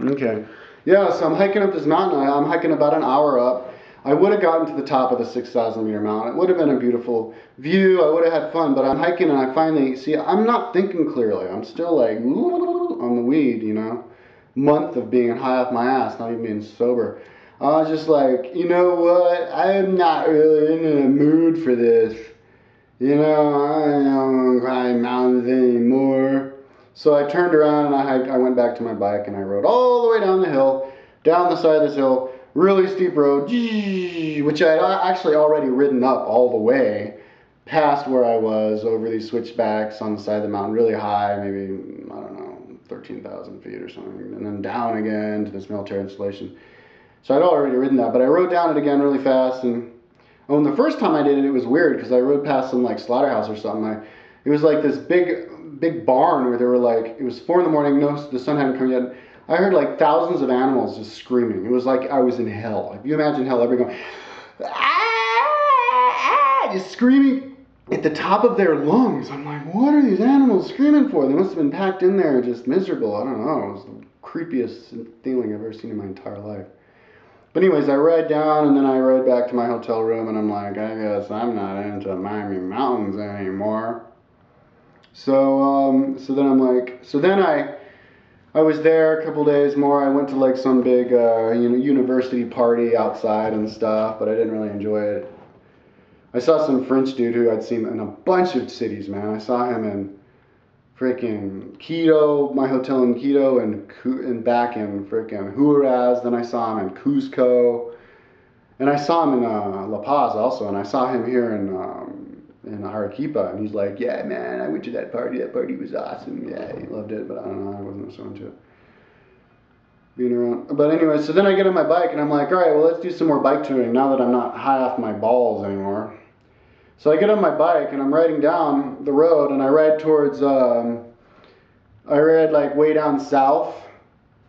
Okay. Yeah, so I'm hiking up this mountain. I'm hiking about an hour up. I would have gotten to the top of the 6,000 meter mountain. It would have been a beautiful view. I would have had fun, but I'm hiking and I finally see, I'm not thinking clearly. I'm still like on the weed, you know. Month of being high off my ass, not even being sober. I was just like, you know what? I'm not really in a mood for this. You know, I don't climb mountains anymore. So I turned around and I went back to my bike and I rode all the way down the hill, down the side of this hill, really steep road, which I had actually already ridden up all the way past where I was over these switchbacks on the side of the mountain, really high, maybe, I don't know, 13,000 feet or something, and then down again to this military installation. So I'd already ridden that, but I rode down it again really fast and oh, and the first time I did it, it was weird because I rode past some like slaughterhouse or something. It was like this big barn where there were like, it was 4 in the morning, no, the sun hadn't come yet. I heard like thousands of animals just screaming. It was like I was in hell. If you imagine hell, everyone going, ah, just screaming at the top of their lungs. I'm like, what are these animals screaming for? They must have been packed in there just miserable. I don't know. It was the creepiest feeling I've ever seen in my entire life. But anyways, I ride down and then I ride back to my hotel room and I'm like, I guess I'm not into Miami Mountains anymore. So then I'm like, so then I was there a couple days more. I went to like some big university party outside and stuff, but I didn't really enjoy it. I saw some French dude who I'd seen in a bunch of cities, man. I saw him in freaking Quito, my hotel in Quito, and back in freaking Huaraz. Then I saw him in Cusco, and I saw him in La Paz also, and I saw him here in Arequipa, and he's like, yeah, man, I went to that party. That party was awesome. Yeah, he loved it, but I don't know, I wasn't so into it. Being around. But anyway, so then I get on my bike, and I'm like, all right, well, let's do some more bike touring now that I'm not high off my balls anymore. So I get on my bike and I'm riding down the road and I ride towards, I ride like way down south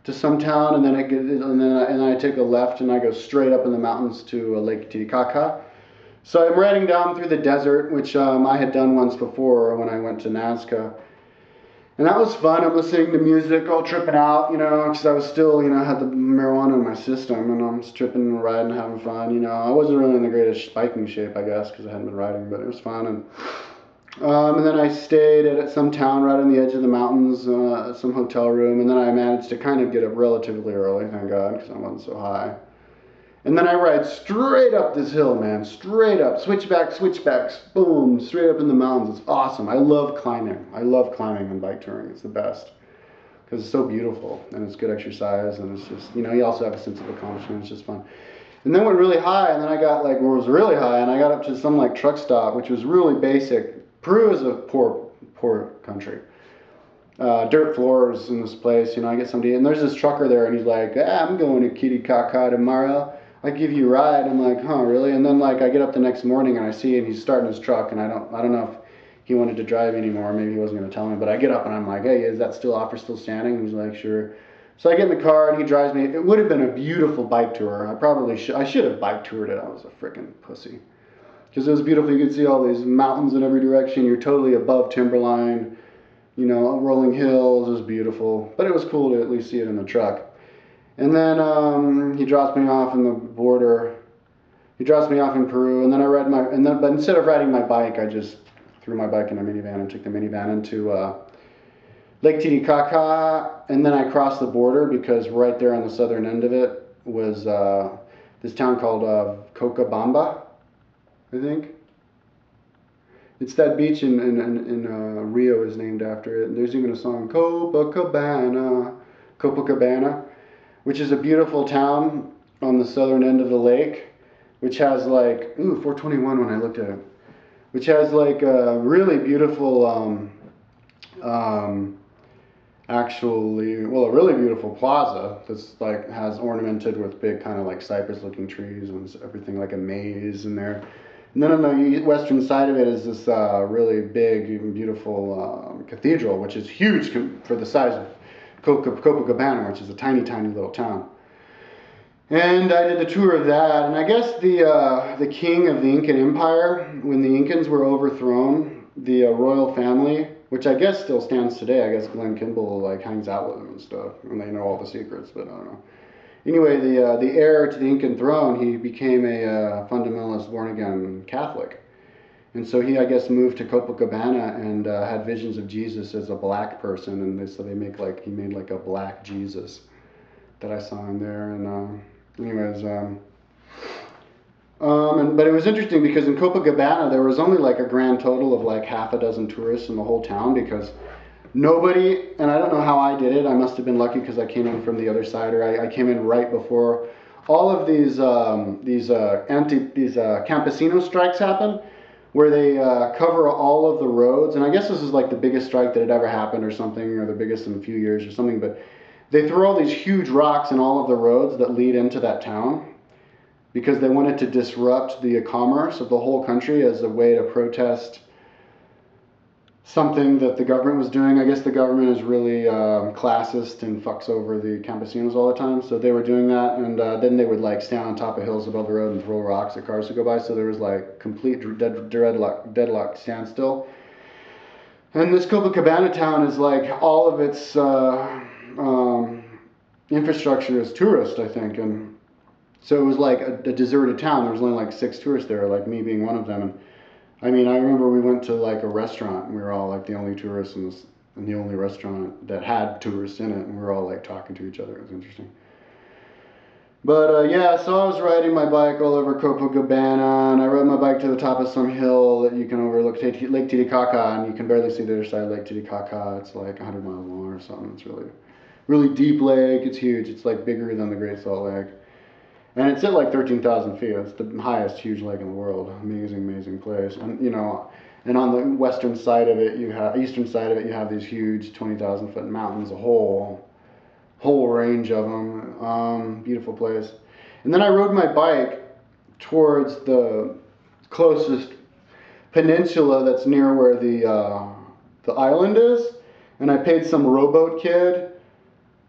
to some town and then I take a left and I go straight up in the mountains to Lake Titicaca. So I'm riding down through the desert, which I had done once before when I went to Nazca. And that was fun. I'm listening to music, all tripping out, you know, because I was still, you know, had the marijuana in my system, and I'm just tripping and riding, having fun, you know. I wasn't really in the greatest biking shape, I guess, because I hadn't been riding, but it was fun. And then I stayed at some town right on the edge of the mountains, some hotel room, and then I managed to kind of get up relatively early, thank God, because I wasn't so high. And then I ride straight up this hill, man, straight up, switchbacks, boom, straight up in the mountains. It's awesome. I love climbing. I love climbing and bike touring. It's the best because it's so beautiful and it's good exercise and it's just, you know, you also have a sense of accomplishment. It's just fun. And then went really high, and then I got like, where it was really high, and I got up to some like truck stop, which was really basic. Peru is a poor country. Dirt floors in this place, you know, I get somebody, and there's this trucker there, and he's like, I'm going to Titicaca tomorrow. I give you a ride. I'm like, huh, really? And then like I get up the next morning and I see him, he's starting his truck, and I don't know if he wanted to drive anymore. Maybe he wasn't going to tell me, but I get up and I'm like, hey, is that offer still standing? And he's like, sure. So I get in the car and he drives me. It would have been a beautiful bike tour. I should have bike toured it. I was a freaking pussy. Because it was beautiful. You could see all these mountains in every direction. You're totally above timberline, you know, rolling hills. It was beautiful. But it was cool to at least see it in the truck. And then he drops me off in the border. He drops me off in Peru, and then I ride but instead of riding my bike, I just threw my bike in a minivan and took the minivan into Lake Titicaca, and then I crossed the border because right there on the southern end of it was this town called Copacabana, I think. It's that beach in Rio is named after it. And there's even a song, Copacabana, which is a beautiful town on the southern end of the lake, which has like, 421 when I looked at it, which has like a really beautiful, a really beautiful plaza that's like has ornamented with big kind of like cypress-looking trees and everything like a maze in there. And then on the western side of it is this really big and beautiful cathedral, which is huge for the size of Copacabana, which is a tiny, tiny little town. And I did the tour of that, and I guess the king of the Incan Empire, when the Incans were overthrown, the royal family which I guess still stands today. I guess Glenn Kimball like hangs out with him and stuff, and they know all the secrets, but I don't know. Anyway, the heir to the Incan throne, he became a fundamentalist born again Catholic. And so he, I guess, moved to Copacabana and had visions of Jesus as a black person, and so he made like a black Jesus that I saw in there. And anyways, but it was interesting because in Copacabana there was only like a grand total of like half a dozen tourists in the whole town because nobody, and I don't know how I did it. I must have been lucky because I came in from the other side, or I came in right before all of these campesino strikes happen, where they cover all of the roads. And I guess this is like the biggest strike that had ever happened or something, or the biggest in a few years or something. But they throw all these huge rocks in all of the roads that lead into that town because they wanted to disrupt the commerce of the whole country as a way to protest something that the government was doing. I guess the government is really classist and fucks over the campesinos all the time. So they were doing that, and then they would like stand on top of hills above the road and throw rocks at cars to go by. So there was like complete deadlock standstill. And this Copacabana town is like all of its infrastructure is tourist, I think, and so it was like a deserted town. There was only like 6 tourists there, like me being one of them. And I mean, I remember we went to like a restaurant and we were all like the only tourists in the only restaurant that had tourists in it, and we were all like talking to each other. It was interesting. But yeah, so I was riding my bike all over Copacabana, and I rode my bike to the top of some hill that you can overlook Lake Titicaca, and you can barely see the other side of Lake Titicaca. It's like 100 miles long or something. It's really deep lake. It's huge. It's like bigger than the Great Salt Lake. And it's at like 13,000 feet. It's the highest huge lake in the world. Amazing place. And and on the eastern side of it, you have these huge 20,000 foot mountains, a whole range of them. Beautiful place. And then I rode my bike towards the closest peninsula that's near where the island is, and I paid some rowboat kid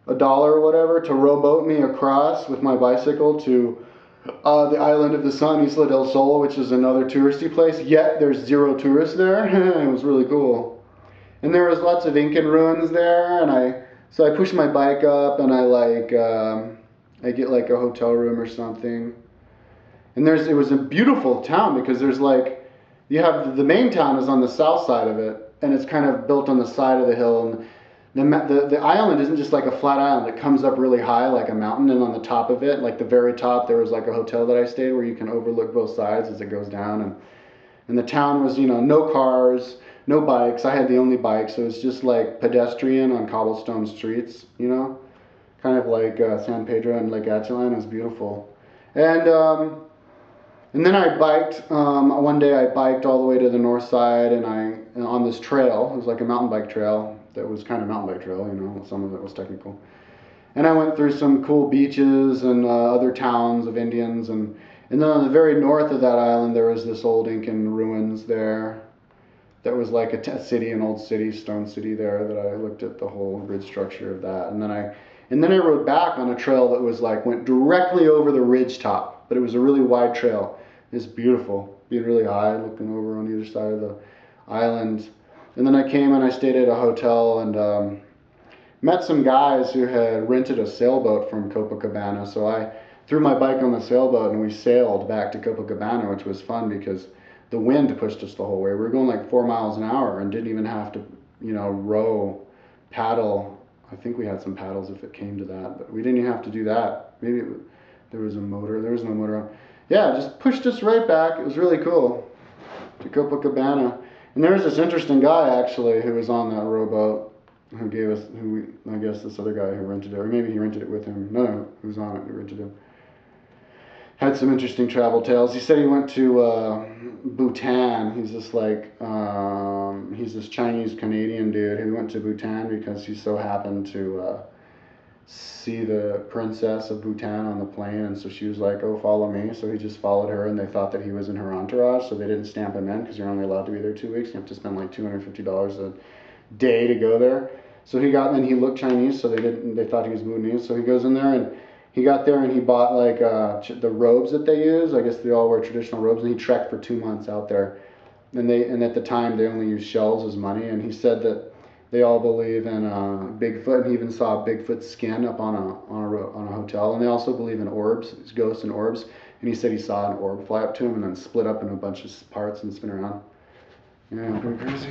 $1 or whatever to rowboat me across with my bicycle to the island of the Sun, Isla del Sol, which is another touristy place. Yet there's 0 tourists there. It was really cool. And there was lots of Incan ruins there, and so I pushed my bike up, and I get like a hotel room or something. And it was a beautiful town because there's like, you have the main town is on the south side of it, and it's kind of built on the side of the hill, and the island isn't just like a flat island. It comes up really high like a mountain, and on the top of it, like the very top, there was like a hotel that I stayed where you can overlook both sides as it goes down. And the town was, no cars, no bikes. I had the only bike, so it's just like pedestrian on cobblestone streets, kind of like San Pedro and Lake Atchison. It was beautiful. And then I biked, one day I biked all the way to the north side, and on this trail, it was like a mountain bike trail that was kind of mountain bike trail, some of it was technical. And I went through some cool beaches and other towns of Indians, and then on the very north of that island there was this old Incan ruins there that was like a city, an old city, stone city there, that I looked at the whole grid structure of that. And then I rode back on a trail that was like, went directly over the ridge top, but it was a really wide trail. It's beautiful, being really high, looking over on either side of the island. And then I came and I stayed at a hotel and met some guys who had rented a sailboat from Copacabana. So I threw my bike on the sailboat and we sailed back to Copacabana, which was fun because the wind pushed us the whole way. We were going like 4 miles an hour and didn't even have to, row, paddle. I think we had some paddles if it came to that, but we didn't even have to do that. Maybe there was a motor. There was no motor on. Yeah, just pushed us right back. It was really cool to Copacabana. And there was this interesting guy actually who was on that rowboat I guess this other guy who rented it, or maybe he rented it with him. No, who was on it, who rented it. Had some interesting travel tales. He said he went to Bhutan. He's this Chinese Canadian dude who went to Bhutan because he so happened to see the princess of Bhutan on the plane, and so she was like, "Oh, follow me." So he just followed her, and they thought that he was in her entourage, so they didn't stamp him in because you're only allowed to be there 2 weeks. You have to spend like $250 a day to go there. So and he looked Chinese, so they thought he was Bhutanese. So he goes in there, and he got there and he bought like the robes that they use. I guess they all wear traditional robes, and he trekked for 2 months out there. and at the time they only used shells as money. And he said that they all believe in Bigfoot, and he even saw Bigfoot's skin up on a hotel. And they also believe in orbs, ghosts and orbs. And he said he saw an orb fly up to him and then split up in a bunch of parts and spin around. Yeah, pretty crazy.